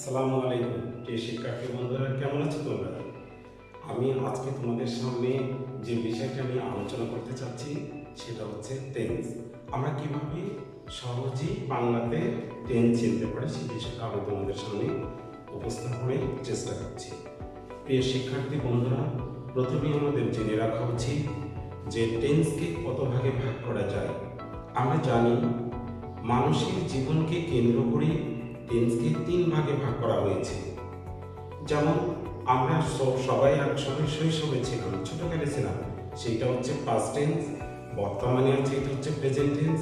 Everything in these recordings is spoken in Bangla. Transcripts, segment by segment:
আসসালামু আলাইকুম প্রিয় শিক্ষার্থী বন্ধুরা, কেমন আছো তোমরা? আমি আজকে তোমাদের সামনে যে বিষয়টা নিয়ে আলোচনা করতে চাচ্ছি সেটা হচ্ছে টেন্স। আমরা কিভাবে সহজেই বাংলাতে টেন্স চিনতে পারি সেই বিষয়টা আমি তোমাদের সামনে উপস্থাপনের চেষ্টা করছি। প্রিয় শিক্ষার্থী বন্ধুরা, প্রথমেই আমাদের জেনে রাখা উচিত যে টেন্সকে কত ভাগে ভাগ করা যায়। আমরা জানি মানুষের জীবনকে কেন্দ্র করে টেন্সকে 3 ভাগে ভাগ করা হয়েছে। যেমন আমরা সবাই একসময় শৈশবে ছিলাম, ছোটকালে ছিলাম, সেটা হচ্ছে পাস্ট টেন্স। বর্তমানে আছে এটা হচ্ছে প্রেজেন্ট টেন্স।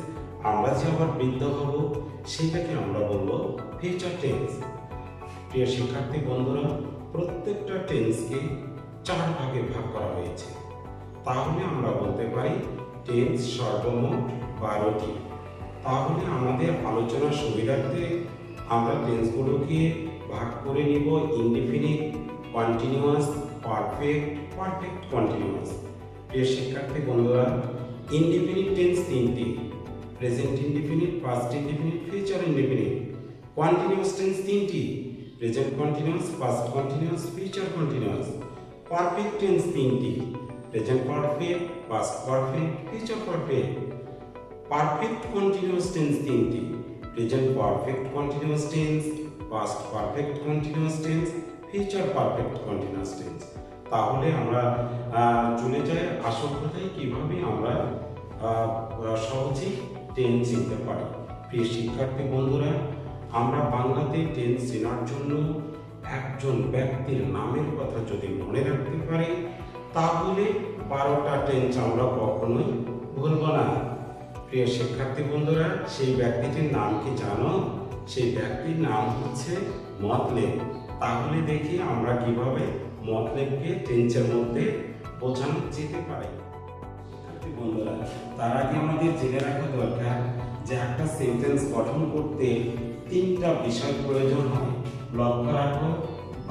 আমরা যে আবার বৃদ্ধ হব সেটাকে আমরা বলবো ফিউচার টেন্স। প্রিয় শিক্ষার্থী বন্ধুরা, প্রত্যেকটা টেন্সকে 4 ভাগে ভাগ করা হয়েছে। তাহলে আমরা বলতে পারি টেন্স সর্বমোট 12টি। তাহলে আমাদের আলোচনার সুবিধার্থে আমরা টেন্সগুলোকে ভাগ করে নিব indefinite, continuous, perfect, perfect continuous. প্রিয় শিক্ষার্থী বন্ধুরা, ইনডিফিনিট টেন্স 3টি: present indefinite, past indefinite, future indefinite. Continuous tense 3টি: present continuous, past continuous, future continuous. Perfect tense 3টি: present perfect, past perfect, future perfect. Perfect continuous tense 3টি: present perfect continuous tense, past perfect continuous tense, future perfect continuous tense. তাহলে আমরা চলে যাই আসল কথায়, কিভাবে আমরা সহজেই টেন্স চিনতে পারি। প্রিয় শিক্ষার্থী বন্ধুরা, আমরা বাংলাতে টেন্স চেনার জন্য একজন ব্যক্তির নামের কথা যদি মনে রাখতে পারি তাহলে 12টা টেন্স আমরা কখনোই ভুলব না। প্রিয় শিক্ষার্থী বন্ধুরা, সেই ব্যক্তিটির নাম কি জানো? সেই ব্যক্তির নাম হচ্ছে মতলেব। তাহলে দেখি আমরা কিভাবে মতলেবকে টেন্সের মধ্যে বোঝানো যেতে পারে। শিক্ষার্থী বন্ধুরা, তার আগে আমাদের জেনে রাখা দরকার যে একটা সেন্টেন্স গঠন করতে 3টা বিষয় প্রয়োজন হয়। লক্ষ্য রাখো,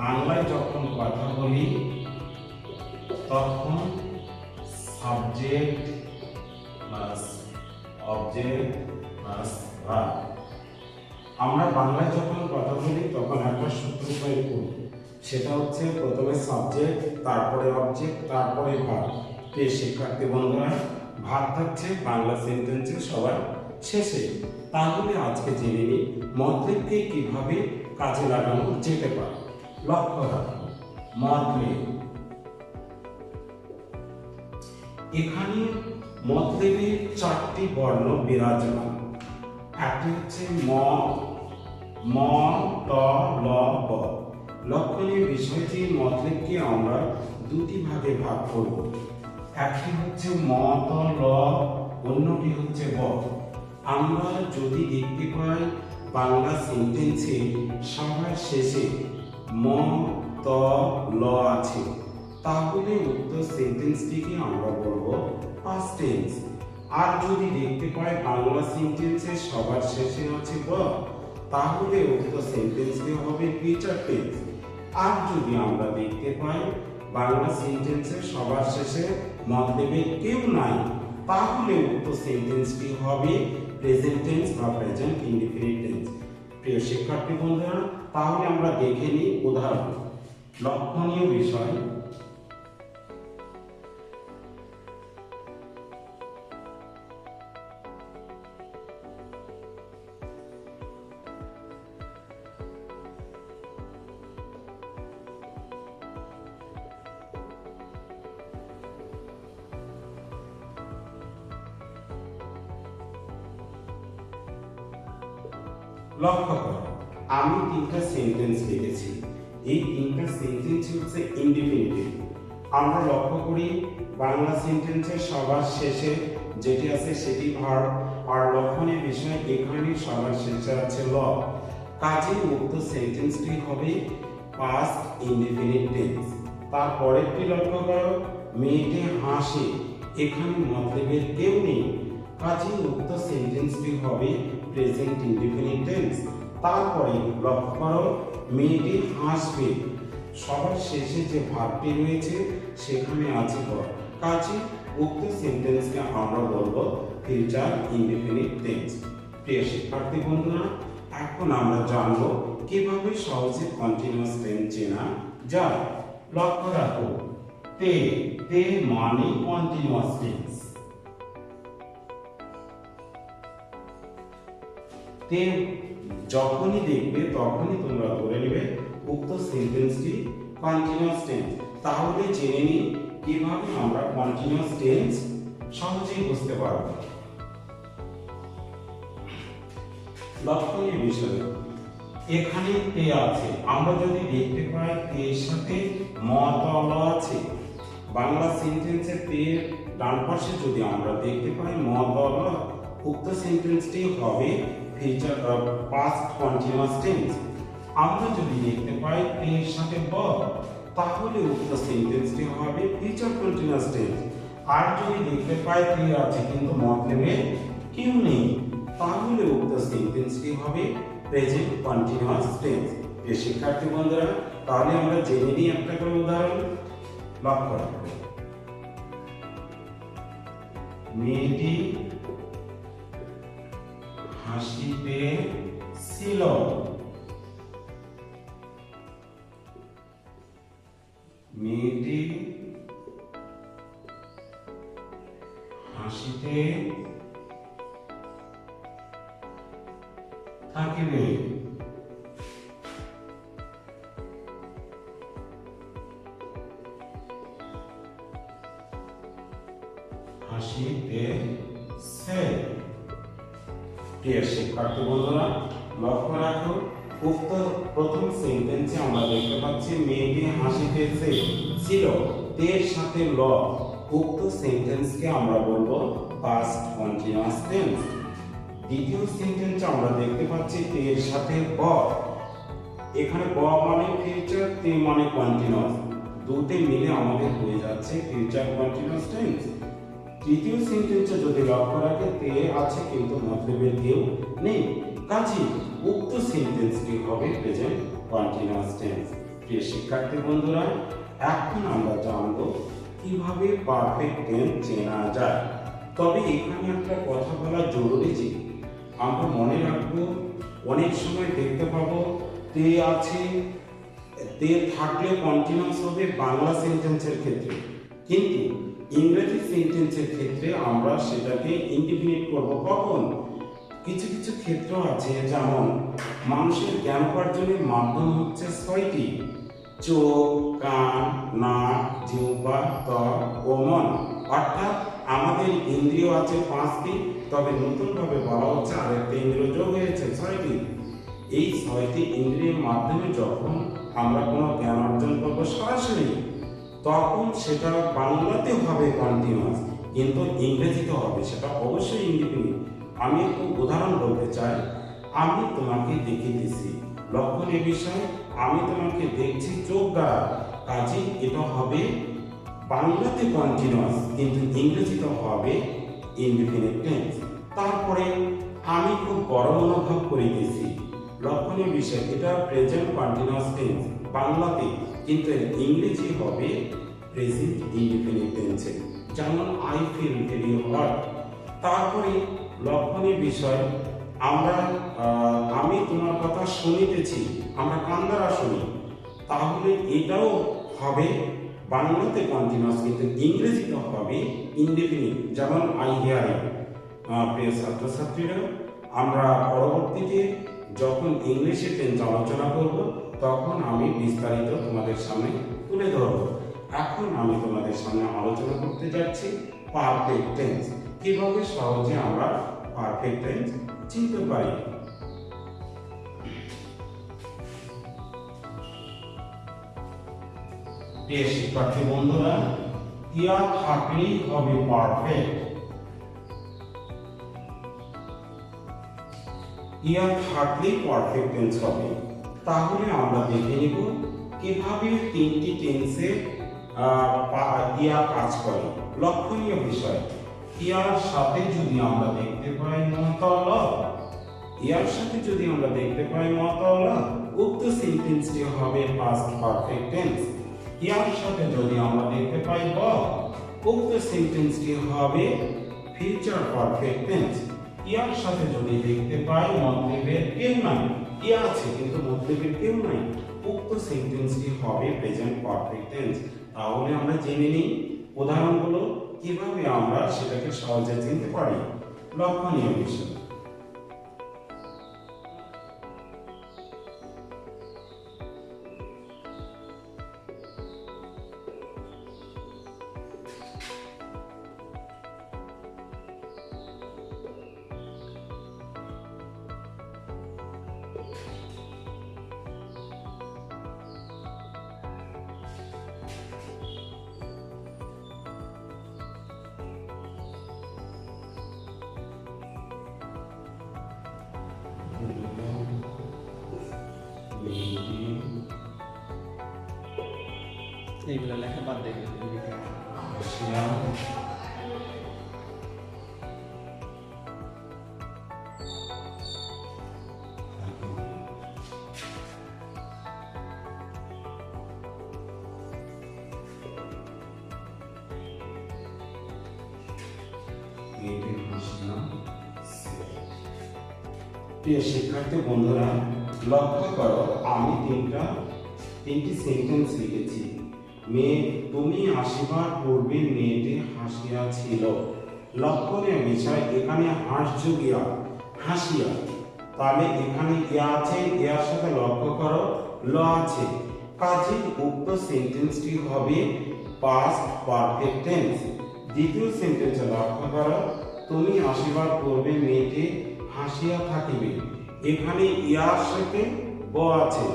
বাংলায় যখন কথা বলি তখন subject plus object plus verb. আমরা বাংলায় যখন কথা বলি তখন একটা সূত্র প্রয়োগ করি, সেটা হচ্ছে প্রথমে সাবজেক্ট, তারপরে অবজেক্ট, তারপরে ভার্ব। প্রিয় শিক্ষার্থী বন্ধুরা, ভার্ব থাকছে বাংলা সেন্টেন্সের সবার শেষে। তাহলে আজকে জেনে নিই মতলেবকে কিভাবে কাজে লাগানো যেতে পারে। লক্ষ্য রাখো, মতলেব, এখানে মতলেবের 4টি বর্ণ বিরাজমান। একটি হচ্ছে ম, ত, ল, ব। লক্ষণীয় বিষয় যে মতলেবকে আমরা 2টি ভাগে ভাগ করব। একটি হচ্ছে ম, ত, ল, অন্যটি হচ্ছে ব। আমরা যদি দেখতে পাই বাংলা সেন্টেন্সে সবার শেষে ম, ত, ল আছে, তাহলে উক্ত সেন্টেন্সটিকে আমরা বলবো পাস্ট টেন্স। আর যদি দেখতে পাই বাংলা সেন্টেন্সে সবার শেষে আছে ব, তাহলে উক্ত সেন্টেন্সটি হবে ফিউচার টেন্স। আর যদি আমরা দেখতে পাই বাংলা সেন্টেন্সে সবার শেষে মতলেবে কেউ নাই, তাহলে উক্ত সেন্টেন্সটি হবে প্রেজেন্ট টেন্স বা প্রেজেন্ট ইনডিফিনিট টেন্স। প্রিয় শিক্ষার্থী বন্ধুরা, তাহলে আমরা দেখে নিই উদাহরণ। লক্ষণীয় বিষয়, লক্ষ্য করো, আমি 3টা সেন্টেন্স লিখেছি। এই 3টা সেন্টেন্স হচ্ছে ইনডিফিনিটিভ। আমরা লক্ষ্য করি বাংলা সেন্টেন্সের সবার শেষে যেটি আছে সেটি ভার্ব, আর লক্ষণীয় বিষয় এখানে সবার শেষে আছে ল। কাজেই উক্ত সেন্টেন্সটি হবে পাস্ট ইনডিফিনিট টেন্স। তারপরেরটি লক্ষ্য করো, মেয়েটি হাসে, এখানে মতলেবের কেউ নেই, কাজেই উক্ত সেন্টেন্সটি হবে প্রেজেন্ট ইনডিফিনিট টেন্স। তারপরে লক্ষ্য করো, মেয়েটি হাসবে, সবার শেষে যে ভার্বটি রয়েছে সেখানে আছে ব, কাজেই উক্ত সেন্টেন্সকে আমরা বলবো ফিউচার ইনডিফিনিট টেন্স। প্রিয় শিক্ষার্থী বন্ধুরা, এখন আমরা জানবো কিভাবে সহজে কন্টিনিউয়াস টেন্স চেনা যায়। লক্ষ্য রাখো, তে তে মানে কন্টিনিউয়াস টেন্স। তে যখনই দেখবে তখনই তোমরা ধরে নেবে উক্ত সেন্টেন্সটি কন্টিনিউয়াস টেন্স। তাহলে জেনে নিই কিভাবে আমরা কন্টিনিউয়াস টেন্স সহজেই বুঝতে পারব। লক্ষণীয় বিষয়, এখানে তে আছে, আমরা যদি দেখতে পাই তের সাথে ম তল আছে, বাংলা সেন্টেন্সে তে ডান পাশে যদি আমরা দেখতে পাই ম তল, উক্ত সেন্টেন্সটি হবে ফিউচার পাস্ট কন্টিনিউয়াস টেন্স। আমরা যদি দেখতে পাই তের সাথে ব, তাহলে উক্ত সেন্টেন্সটি হবে ফিউচার কন্টিনিউয়াস টেন্স। আর যদি দেখতে পাই তে আছে কিন্তু মতলবে কেউ নেই, তাহলে উক্ত সেন্টেন্সটি হবে প্রেজেন্ট কন্টিনিউয়াস টেন্স। প্রিয় শিক্ষার্থী বন্ধুরা, তাহলে আমরা জেনে নিই একটা করে উদাহরণ। লক্ষ্য রাখবে, মেয়েটি হাসিতে ছিল। মেয়েটি হাসিতে থাকিবে। হাসিতে সে। প্রিয় শিক্ষার্থী বন্ধুরা, লক্ষ্য রাখো, উক্ত প্রথম সেন্টেন্সে আমরা দেখতে পাচ্ছি মেয়েটি হাসিতেছে ছিল, তের সাথে ল, উক্ত সেন্টেন্সকে আমরা বলবো পাস্ট কন্টিনিউয়াস টেন্স। দ্বিতীয় সেন্টেন্সে আমরা দেখতে পাচ্ছি তের সাথে ব, এখানে ব মানে ফিউচার, তে মানে কন্টিনিউয়াস, দুটো মিলে আমাদের হয়ে যাচ্ছে ফিউচার কন্টিনিউয়াস টেন্স। তৃতীয় সেন্টেন্সে যদি লক্ষ্য রাখে তে আছে কিন্তু মতলবের কেউ নেই, কাজেই উক্ত সেন্টেন্সটি হবে প্রেজেন্ট কন্টিনিউয়াস টেন্স। প্রিয় শিক্ষার্থী বন্ধুরা, এখন আমরা জানবো কিভাবে পারফেক্ট টেন্স চেনা যায়। তবে এখানে একটা কথা বলা জরুরি যে আমরা মনে রাখবো, অনেক সময় দেখতে পাবো তে আছে, তে থাকলে কন্টিনিউয়াস হবে বাংলা সেন্টেন্সের ক্ষেত্রে, কিন্তু ইংরেজি সেন্টেন্সের ক্ষেত্রে আমরা সেটাকে ইনডিফিনিট করব। কখন? কিছু কিছু ক্ষেত্র আছে, যেমন মানুষের জ্ঞান অর্জনের মাধ্যম হচ্ছে 6টি: চোখ, কান, নাক, জিহ্বা, ত্বক ও মন। অর্থাৎ আমাদের ইন্দ্রিয় আছে 5টি, তবে নতুনভাবে বলা হচ্ছে আরেকটা ইন্দ্রিয় যোগ হয়েছে 6টি। এই 6টি ইন্দ্রিয়ের মাধ্যমে যখন আমরা কোনো জ্ঞান অর্জন করবো সরাসরি, তখন সেটা বাংলাতে হবে কন্টিনিউয়াস, কিন্তু ইংরেজিতে হবে সেটা অবশ্যই ইনডিফিনিট। আমি একটু উদাহরণ বলতে চাই, আমি তোমাকে দেখিয়ে দিচ্ছি, লক্ষণীয় বিষয়, আমি তোমাকে দেখছি চোখ দ্বারা, কাজে এটা হবে বাংলাতে কন্টিনিউয়াস, কিন্তু ইংরেজিতে হবে ইনডিফিনিট টেন্স। তারপরে আমি খুব গরম অনুভব করিতেছি, লক্ষণীয় বিষয়, এটা প্রেজেন্ট কন্টিনিউয়াস টেন্স বাংলাতে, কিন্তু ইংরেজি হবে প্রেজেন্ট ইনডিফিনিট টেন্সে, যেমন আই ফিল ভেরি হট। তারপরে লক্ষণীয় বিষয়, আমি তোমার কথা শুনিতেছি, আমরা কান দ্বারা শুনি, তাহলে এটাও হবে বাংলাতে কন্টিনিউয়াস, কিন্তু ইংরেজিতে হবে ইনডিফিনিট, যেমন আই হিয়ার ইট। প্রিয় ছাত্রছাত্রীরা, আমরা পরবর্তীতে যখন ইংলিশে টেন্স আলোচনা করব, তখন আমি বিস্তারিত তোমাদের সামনে তুলে ধরব। এখন আমি তোমাদের সামনে আলোচনা করতে যাচ্ছি পারফেক্ট টেন্স, কিভাবে সহজে আমরা পারফেক্ট টেন্স চিনতে পারি। প্রিয় শিক্ষার্থী বন্ধুরা, ইয়া থাকলেই হবে পারফেক্ট। ইয়া থাকলেই পারফেক্ট টেন্স হবে। তাহলে আমরা দেখে নিব কিভাবে তিনটি টেন্সে ইয়া কাজ করে। লক্ষণীয় বিষয়, ইয়ার সাথে যদি আমরা দেখতে পাই মতল, ইয়ার সাথে যদি আমরা দেখতে পাই মতল, উক্ত সেন্টেন্সটি হবে পাস্ট পারফেক্ট টেন্স। ইয়ার সাথে যদি আমরা দেখতে পাই ব, উক্ত সেন্টেন্সটি হবে ফিউচার পারফেক্ট টেন্স। ইয়ার সাথে যদি দেখতে পাই মতলবের কেউ নাই, ইয়া আছে কিন্তু মতলবের কেউ নাই, উক্ত সেন্টেন্সটি হবে প্রেজেন্ট পারফেক্ট টেন্স। তাহলে আমরা জেনে নিই উদাহরণগুলো কিভাবে আমরা সেটাকে সহজে চিনতে পারি। লক্ষণীয় বিষয়, এইগুলো লেখা বাদ দিয়ে গেলে প্রিয় শিক্ষার্থী বন্ধুরা, লক্ষ্য করো আমি তিনটি সেন্টেন্স লিখেছি। তুমি আসিবার পূর্বে মেয়েটি হাসিয়া ছিল। লক্ষণীয় বিষয়, এখানে হাসযোগিয়া হাসিয়া, তাহলে এখানে ইয়া আছে, ইয়ার সাথে লক্ষ্য করো ল আছে, কাজে উক্ত সেন্টেন্সটি হবে পাস্ট পারফেক্ট টেন্স। দ্বিতীয় সেন্টেন্সে লক্ষ্য করো তুমি আসিবার পূর্বে মেয়েটি হাসিয়া থাকিবে, এখানে ইয়ার সাথে ব আছে,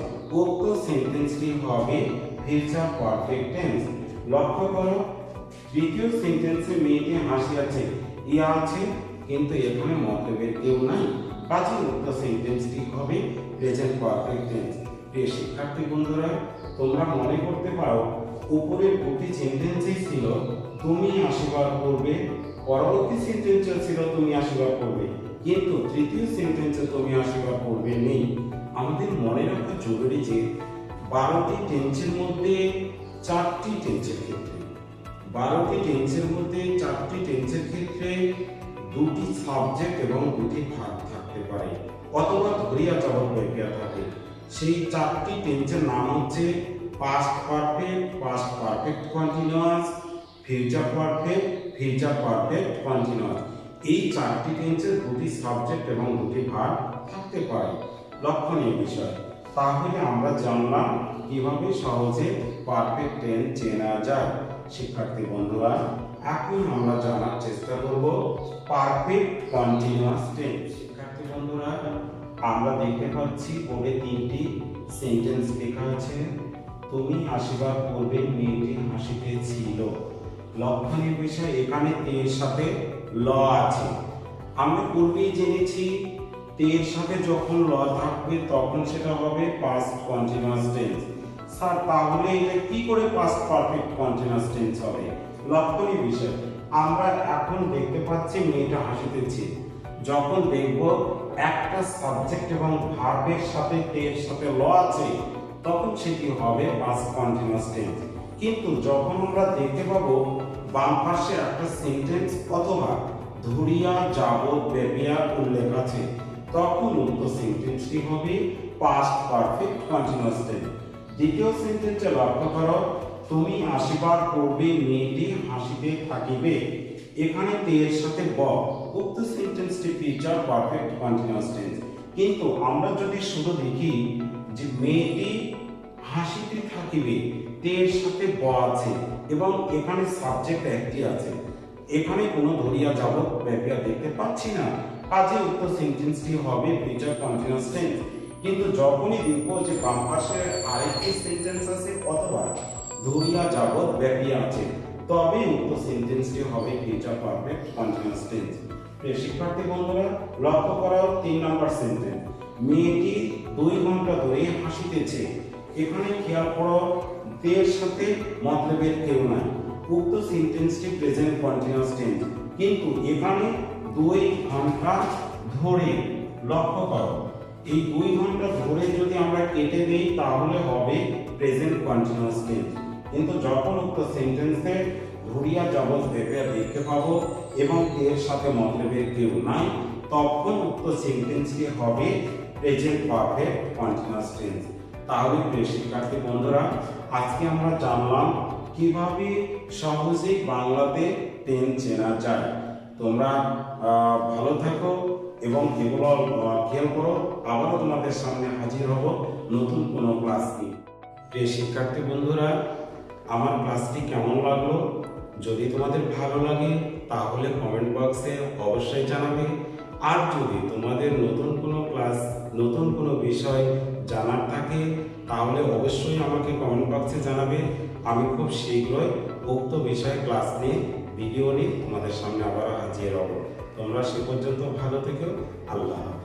উক্ত সেন্টেন্সটি হবে ফিউচার পারফেক্ট টেন্স। লক্ষ্য করো তৃতীয় সেন্টেন্সে মেয়েটি হাসিয়াছে, ইয়া আছে কিন্তু এখানে মতলবের কেউ নাই, কাজে উক্ত সেন্টেন্সটি হবে প্রেজেন্ট পারফেক্ট টেন্স। প্রিয় শিক্ষার্থী বন্ধুরা, তোমরা মনে করতে পারো উপরের দুটি সেন্টেন্সই ছিল তুমি আসিবার পূর্বে, পরবর্তী সেন্টেন্সে ছিল তুমি আসিবার পূর্বে, কিন্তু তৃতীয় সেন্টেন্সে তুমি আসিবার পূর্বে নেই। আমাদের মনে রাখা জরুরি যে 12টি টেন্সের মধ্যে 4টি টেন্সের ক্ষেত্রে 12টি টেন্সের মধ্যে 4টি টেন্সের ক্ষেত্রে দুটি সাবজেক্ট এবং দুটি ভার্ব থাকতে পারে অথবা ধরিয়া যাবত প্রক্রিয়া থাকে। সেই 4টি টেন্সের নাম হচ্ছে past perfect, past perfect continuous, future perfect, future perfect continuous. এই 4টি টেন্সের দুটি সাবজেক্ট এবং দুটি ভার্ব থাকতে পারে। লক্ষণীয় বিষয়, তাহলে আমরা জানলাম কিভাবে সহজে পারফেক্ট টেন্স চেনা যায়। শিক্ষার্থী বন্ধুরা, এখন আমরা জানার চেষ্টা করব পারফেক্ট কন্টিনিউয়াস টেন্স। শিক্ষার্থী বন্ধুরা, আমরা দেখতে পাচ্ছি বোর্ডে 3টি সেন্টেন্স লেখা আছে। তুমি আসিবার পূর্বে মেয়েটি হাসিতেছিল। লক্ষণীয় বিষয়, এখানে এর সাথে ল আছে। আমরা পূর্বেই জেনেছি এর সাথে যখন ল থাকবে তখন সেটা হবে পাস্ট কন্টিনিউয়াস টেন্স। স্যার তাহলে এটা কি করে পাস্ট পারফেক্ট কন্টিনিউয়াস টেন্স হবে? লক্ষণীয় বিষয়, আমরা এখন দেখতে পাচ্ছি মেয়েটা হাসিতেছে, যখন দেখব একটা সাবজেক্ট এবং ভার্বের সাথে এর সাথে ল আছে তখন সেটি হবে পাস্ট কন্টিনিউয়াস টেন্স। কিন্তু যখন আমরা দেখতে পাবো বাম পাশে একটা সেন্টেন্স অথবা ধরিয়া যাবত ব্যবহার উল্লেখ আছে তখন উক্ত সেন্টেন্সটি হবে পাস্ট পারফেক্ট কন্টিনিউয়াস টেন্স। দ্বিতীয় সেন্টেন্সে লক্ষ্য করো তুমি আসিবার পূর্বে মেয়েটি হাসিতে থাকিবে, এখানে এর সাথে ব, উক্ত সেন্টেন্সটি ফিউচার পারফেক্ট কন্টিনিউয়াস টেন্স। কিন্তু আমরা যদি শুধু দেখি যে মেয়েটি হাসিতে থাকিবে, এর সাথে ব আছে এবং এখানে সাবজেক্ট একটি আছে, এখানে কোনো ধরিয়া যাবত ব্যবহার দেখতে পাচ্ছি না, কাজে উক্ত সেন্টেন্সটি হবে ফিউচার কন্টিনিউয়াস টেন্স। কিন্তু যখনই দেখবো যে বাম পাশে আরেকটি সেন্টেন্স আছে অথবা ধরিয়া যাবত ব্যবহার আছে তবে উক্ত সেন্টেন্সটি হবে ফিউচার পারফেক্ট কন্টিনিউয়াস টেন্স। প্রিয় শিক্ষার্থী বন্ধুরা, লক্ষ্য করা 3 নম্বর সেন্টেন্স, মেয়েটি 2 ঘন্টা ধরে হাসিতেছে। এখানে খেয়াল করো এর সাথে মতলবের কেউ নাই, উক্ত সেন্টেন্সটি প্রেজেন্ট কন্টিনিউয়াস টেন্স। কিন্তু এখানে 2 ঘন্টা ধরে, লক্ষ্য করো এই 2 ঘন্টা ধরে যদি আমরা কেটে দেই তাহলে হবে প্রেজেন্ট কন্টিনিউয়াস টেন্স। কিন্তু যখন উক্ত সেন্টেন্সে ধরিয়া যাবৎ ভেবে দেখতে পাবো এবং এর সাথে মতলবের কেউ নাই, তখন উক্ত সেন্টেন্সটি হবে প্রেজেন্ট পারফেক্ট কন্টিনিউয়াস টেন্স। তাহলে প্রিয় শিক্ষার্থী বন্ধুরা, আজকে আমরা জানলাম কিভাবে সহজেই বাংলাতে টেন্স চেনা যায়। তোমরা ভালো থাকো এবং এগুলো খেয়াল করো। আবারও তোমাদের সামনে হাজির হব নতুন কোনো ক্লাস নিয়ে। প্রিয় শিক্ষার্থী বন্ধুরা, আমার ক্লাসটি কেমন লাগলো? যদি তোমাদের ভালো লাগে তাহলে কমেন্ট বক্সে অবশ্যই জানাবে। আর যদি তোমাদের নতুন কোনো ক্লাস, নতুন কোনো বিষয় জানার থাকে তাহলে অবশ্যই আমাকে কমেন্ট বক্সে জানাবে। আমি খুব শীঘ্রই উক্ত বিষয়ে ক্লাস নিয়ে ভিডিও নিয়ে তোমাদের সামনে আবার হাজির হব। তোমরা সে পর্যন্ত ভালো থেকো। আল্লাহ হাফেজ।